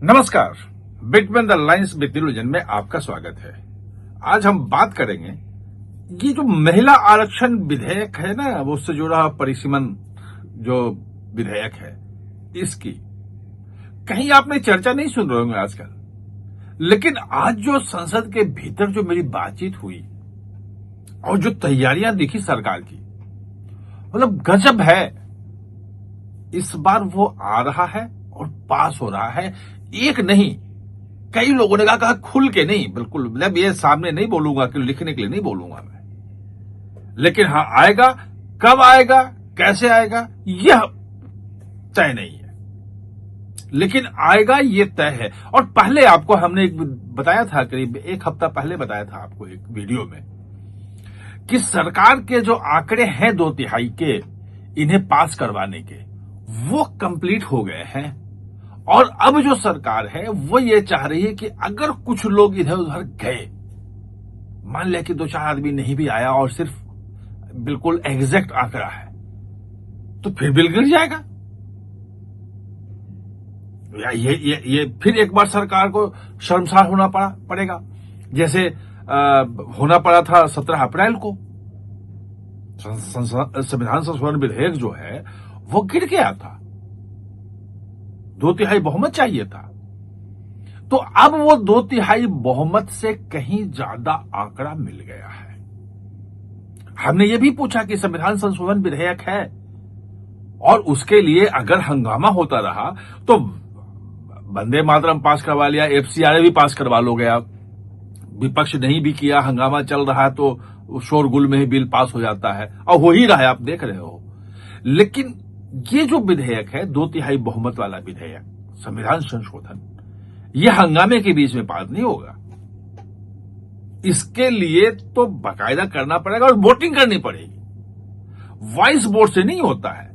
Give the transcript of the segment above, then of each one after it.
नमस्कार, between the lines with दिलुजन में आपका स्वागत है। आज हम बात करेंगे ये जो महिला आरक्षण विधेयक है ना, वो उससे जुड़ा परिसीमन जो विधेयक है इसकी कहीं आपने चर्चा नहीं सुन रहे होंगे आजकल, लेकिन आज जो संसद के भीतर जो मेरी बातचीत हुई और जो तैयारियां दिखी सरकार की, मतलब गजब है। इस बार वो आ रहा है और पास हो रहा है। एक नहीं, कई लोगों ने कहा खुल के नहीं, बिल्कुल मतलब ये सामने नहीं बोलूंगा कि लिखने के लिए नहीं बोलूंगा मैं, लेकिन हाँ आएगा। कब आएगा, कैसे आएगा, यह तय नहीं है, लेकिन आएगा ये तय है। और पहले आपको हमने बताया था, करीब एक हफ्ता पहले बताया था आपको एक वीडियो में कि सरकार के जो आंकड़े हैं 2/3 के इन्हें पास करवाने के, वो कंप्लीट हो गए हैं। और अब जो सरकार है वो ये चाह रही है कि अगर कुछ लोग इधर उधर गए, मान लिया कि 2-4 आदमी नहीं भी आया और सिर्फ बिल्कुल एग्जैक्ट आंकड़ा है, तो फिर बिल गिर जाएगा। ये फिर एक बार सरकार को शर्मसार होना पड़ेगा, जैसे होना पड़ा था 17 अप्रैल को। संविधान संशोधन विधेयक जो है वो गिर गया था, 2/3 बहुमत चाहिए था। तो अब वो 2/3 बहुमत से कहीं ज्यादा आंकड़ा मिल गया है। हमने ये भी पूछा कि संविधान संशोधन विधेयक है और उसके लिए अगर हंगामा होता रहा तो वंदे मातरम पास करवा लिया, FCRA भी पास करवा लोगे आप। विपक्ष नहीं भी किया, हंगामा चल रहा है तो शोरगुल में ही बिल पास हो जाता है, और हो ही रहा है, आप देख रहे हो। लेकिन ये जो विधेयक है 2/3 बहुमत वाला विधेयक, संविधान संशोधन, ये हंगामे के बीच में पास नहीं होगा। इसके लिए तो बाकायदा करना पड़ेगा और वोटिंग करनी पड़ेगी। वॉइस वोट से नहीं होता है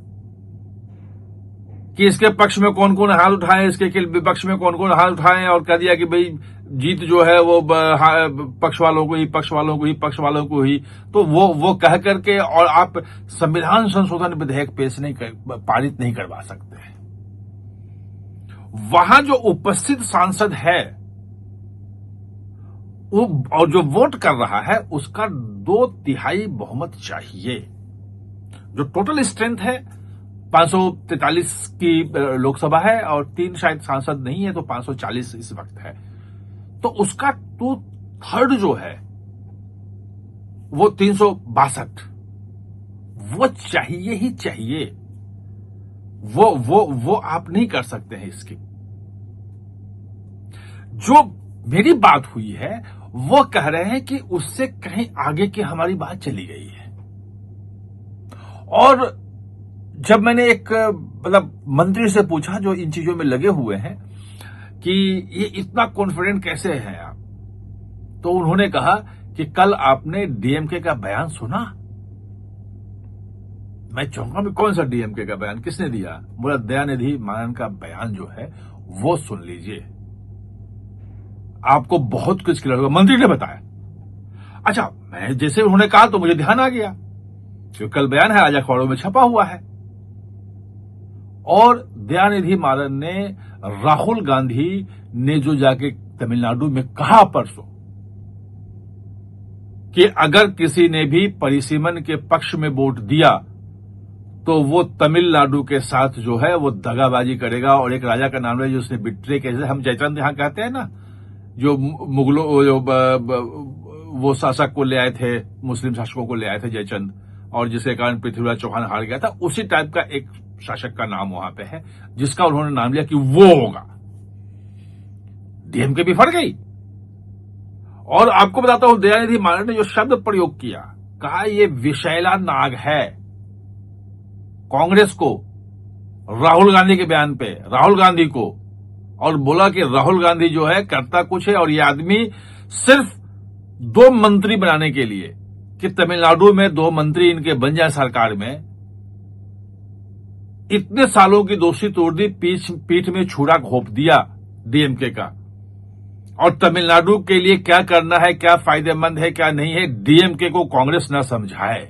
कि इसके पक्ष में कौन कौन हाथ उठाए, इसके विपक्ष में कौन कौन हाथ उठाए और कह दिया कि भाई जीत जो है वो पक्ष वालों को ही, पक्ष वालों को ही, पक्ष वालों को ही। तो वो कह करके और आप संविधान संशोधन विधेयक पारित नहीं करवा सकते हैं। वहां जो उपस्थित सांसद है वो और जो वोट कर रहा है उसका 2/3 बहुमत चाहिए। जो टोटल स्ट्रेंथ है 543 की लोकसभा है और 3 शायद सांसद नहीं है, तो 540 इस वक्त है। तो उसका 2/3 जो है वो 362, वो चाहिए ही चाहिए। वो आप नहीं कर सकते हैं इसकी। जो मेरी बात हुई है वो कह रहे हैं कि उससे कहीं आगे की हमारी बात चली गई है। और जब मैंने एक मतलब मंत्री से पूछा जो इन चीजों में लगे हुए हैं कि ये इतना कॉन्फिडेंट कैसे हैं आप, तो उन्होंने कहा कि कल आपने डीएमके का बयान सुना। मैं चाहूंगा भी कौन सा डीएमके का बयान, किसने दिया? बोला दयानिधि मारन का बयान जो है वो सुन लीजिए, आपको बहुत कुछ क्लियर होगा। मंत्री ने बताया। अच्छा, मैं जैसे उन्होंने कहा तो मुझे ध्यान आ गया कि कल बयान है, आज अखबारों में छपा हुआ है। और दयानिधि मारन ने राहुल गांधी ने जो जाके तमिलनाडु में कहा परसों कि अगर किसी ने भी परिसीमन के पक्ष में वोट दिया तो वो तमिलनाडु के साथ जो है वो दगाबाजी करेगा। और एक राजा का नाम है जो उसने बिट्रे, कैसे हम जयचंद यहां कहते हैं ना, जो मुगलों वो शासक को ले आए थे, मुस्लिम शासकों को ले आए थे जयचंद, और जिसके कारण पृथ्वीराज चौहान हार गया था, उसी टाइप का एक शासक का नाम वहां पे है जिसका उन्होंने नाम लिया कि वो होगा। डीएमके भी फट गई। और आपको बताता हूं, दयानिधि मारन ने जो शब्द प्रयोग किया, कहा ये विषैला नाग है कांग्रेस को, राहुल गांधी के बयान पे, राहुल गांधी को। और बोला कि राहुल गांधी जो है करता कुछ है, और ये आदमी सिर्फ 2 मंत्री बनाने के लिए कि तमिलनाडु में 2 मंत्री इनके बन जाए सरकार में, इतने सालों की दोस्ती तोड़ दी, पीठ में छुरा घोंप दिया डीएमके का। और तमिलनाडु के लिए क्या करना है, क्या फायदेमंद है, क्या नहीं है, डीएमके को कांग्रेस न समझाए।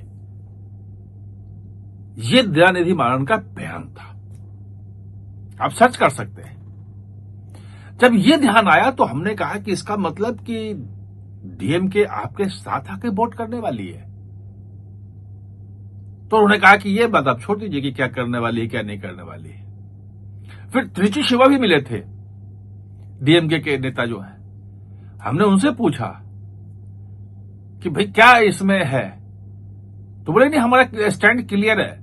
ये दयानिधि मारन का बयान था, आप सर्च कर सकते हैं। जब ये ध्यान आया तो हमने कहा कि इसका मतलब कि डीएमके आपके साथ आके वोट करने वाली है। तो उन्होंने कहा कि ये बात आप छोड़ दीजिए कि क्या करने वाली है क्या नहीं करने वाली है। फिर त्रिची शिवा भी मिले थे, डीएमके के नेता जो हैं। हमने उनसे पूछा कि भाई क्या इसमें है, तो बोले नहीं, हमारा स्टैंड क्लियर है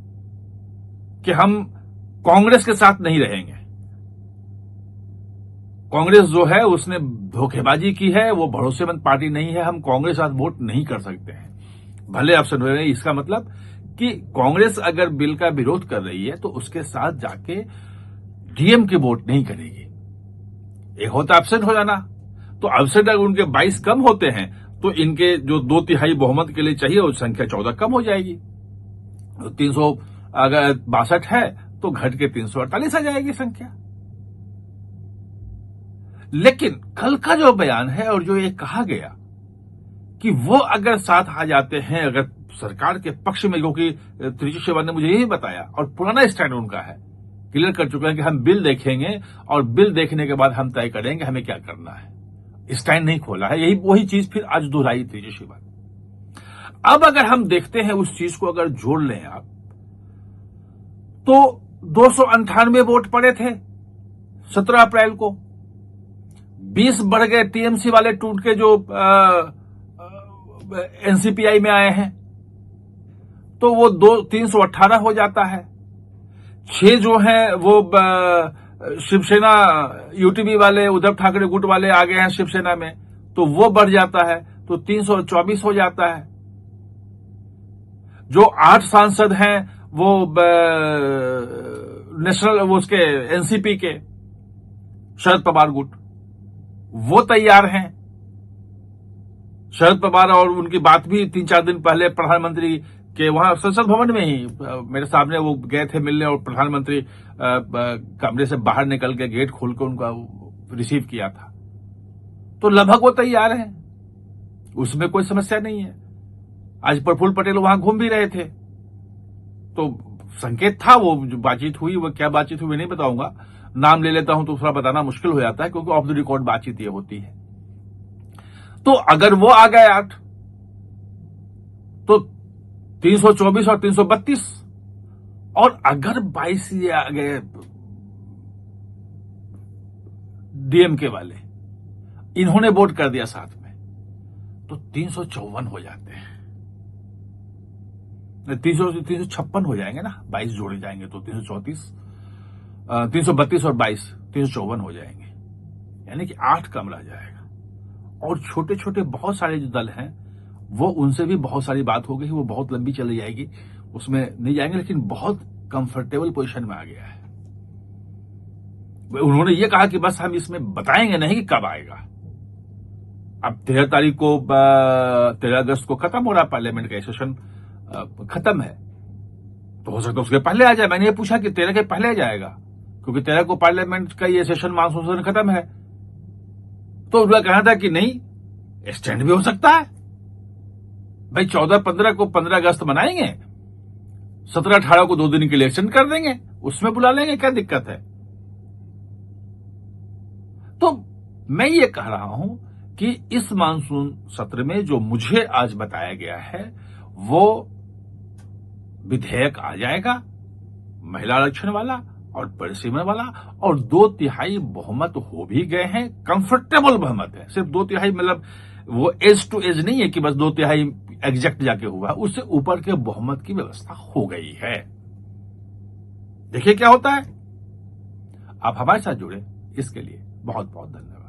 कि हम कांग्रेस के साथ नहीं रहेंगे। कांग्रेस जो है उसने धोखेबाजी की है, वो भरोसेमंद पार्टी नहीं है, हम कांग्रेस के साथ वोट नहीं कर सकते हैं। भले ऑप्शन हो रहे हैं, इसका मतलब कि कांग्रेस अगर बिल का विरोध कर रही है तो उसके साथ जाके डीएम की वोट नहीं करेगी। एक होता एब्सेंट हो जाना, तो एब्सेंट अगर उनके 22 कम होते हैं तो इनके जो 2/3 बहुमत के लिए चाहिए वो संख्या 14 कम हो जाएगी। तो 300 अगर 62 है तो घट के 348 आ जाएगी संख्या। लेकिन कल का जो बयान है और जो ये कहा गया कि वो अगर साथ आ जाते हैं, अगर सरकार के पक्ष में, क्योंकि त्रिची शिवा ने मुझे यही बताया और पुराना स्टैंड उनका है, क्लियर कर चुके हैं कि हम बिल देखेंगे और बिल देखने के बाद हम तय करेंगे हमें क्या करना है। स्टैंड नहीं खोला है, यही वही चीज फिर आज दोहराई त्रिची शिवा ने। अब अगर हम देखते हैं उस चीज को अगर जोड़ लें आप, तो 298 वोट पड़े थे 17 अप्रैल को, 20 बढ़ गए टीएमसी वाले टूट के जो एनसीपीआई में आए हैं, तो वो 318 हो जाता है। 6 जो हैं वो शिवसेना यूटीबी वाले, उद्धव ठाकरे गुट वाले आ गए हैं शिवसेना में, तो वो बढ़ जाता है, तो 324 हो जाता है। जो 8 सांसद हैं वो नेशनल, वो उसके एनसीपी के शरद पवार गुट, वो तैयार हैं। शरद पवार और उनकी बात भी 3-4 दिन पहले प्रधानमंत्री के वहां संसद भवन में ही मेरे सामने वो गए थे मिलने, और प्रधानमंत्री कमरे से बाहर निकल के गेट खोल के उनका रिसीव किया था। तो लगभग वो तैयार हैं, उसमें कोई समस्या नहीं है। आज प्रफुल्ल पटेल वहां घूम भी रहे थे, तो संकेत था, वो जो बातचीत हुई वो क्या बातचीत हुई नहीं बताऊंगा, नाम ले लेता हूं तो थोड़ा बताना मुश्किल हो जाता है, क्योंकि ऑफ द रिकॉर्ड बातचीत ये होती है। तो अगर वो आ गए 8, तो 324 और 332, और अगर 22 ये आ गए डीएमके वाले, इन्होंने वोट कर दिया साथ में, तो 354 हो जाते हैं, 356 हो जाएंगे ना, 22 जोड़े जाएंगे तो 334, 332 और 22 354 हो जाएंगे, यानी कि 8 कम रह जाएगा। और छोटे छोटे बहुत सारे जो दल हैं वो, उनसे भी बहुत सारी बात हो गई, वो बहुत लंबी चली जाएगी, उसमें नहीं जाएंगे, लेकिन बहुत कंफर्टेबल पोजीशन में आ गया है। उन्होंने ये कहा कि बस हम इसमें बताएंगे नहीं कि कब आएगा। अब 13 तारीख को, 13 अगस्त को खत्म हो रहा पार्लियामेंट का सेशन, खत्म है, तो हो सकता है उसके पहले आ जाए। मैंने ये पूछा कि 13 के पहले आ जाएगा, क्योंकि 13 को पार्लियामेंट का ये सेशन, मानसून सेशन खत्म है। तो उनका कहना था कि नहीं, स्टैंड भी हो सकता है भाई, 14-15 को 15 अगस्त मनाएंगे, 17-18 को 2 दिन के लिए एक्सटेंड कर देंगे, उसमें बुला लेंगे, क्या दिक्कत है। तो मैं ये कह रहा हूं कि इस मानसून सत्र में जो मुझे आज बताया गया है, वो विधेयक आ जाएगा, महिला आरक्षण वाला और परिसीमन वाला, और 2/3 बहुमत हो भी गए हैं, कंफर्टेबल बहुमत है। सिर्फ 2/3 मतलब वो एज टू एज नहीं है कि बस 2/3 एग्जैक्ट जाके हुआ, उससे ऊपर के बहुमत की व्यवस्था हो गई है। देखिए क्या होता है। आप हमारे साथ जुड़े, इसके लिए बहुत बहुत धन्यवाद।